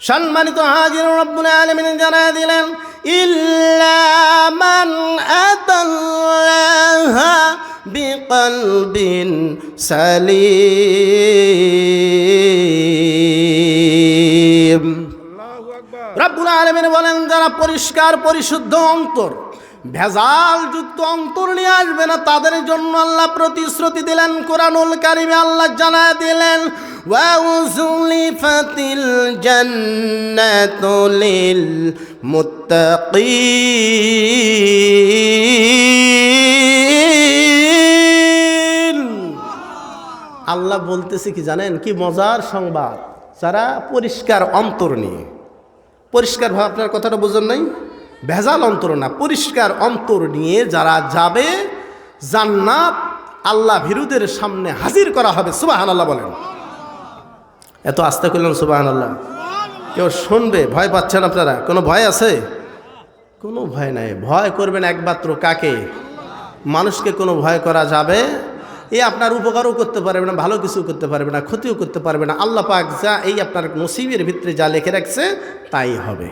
সম্মানিত হাজির, রব্বুল আলামিন জানায় দিলেন ইল্লা মান আতাল্লাহা বিকলবিন সালিম। রব্বুল আলামিন বলেন যারা পরিষ্কার পরিশুদ্ধ অন্তর, ভেজালযুক্ত অন্তর নিয়ে আসবে না, তাদের জন্য আল্লাহ প্রতিশ্রুতি দিলেন। কোরআনুল কারিমে আল্লাহ জানায় দিলেন ওয়া উযলিফাতিল জান্নাতু লিল মুত্তাকিন। আল্লাহ বলতেছে কি জানেন, কি মজার সংবাদ, যারা পরিষ্কার অন্তর নিয়ে, পরিষ্কার ভাবে, আপনার কথাটা বুঝেন নাই, ভেজাল অন্তর না, পরিষ্কার অন্তর নিয়ে যারা যাবে, জান্নাত আল্লাহ ভীরুদের সামনে হাজির করা হবে। সুবহানাল্লাহ বলেন। এত আস্তে করলেন সুবহানাল্লাহ, কেউ শুনবে? ভয় পাচ্ছেন আপনারা? কোনো ভয় আছে? কোনো ভয় নাই। ভয় করবেন একমাত্র কাকে? মানুষকে কোনো ভয় করা যাবে? এই আপনার উপকারও করতে পারবে না, ভালো কিছু করতে পারবে না, ক্ষতিও করতে পারবে না। আল্লাহ পাক যা এই আপনার নসিবের ভিতরে যা লিখে রাখছে তাই হবে।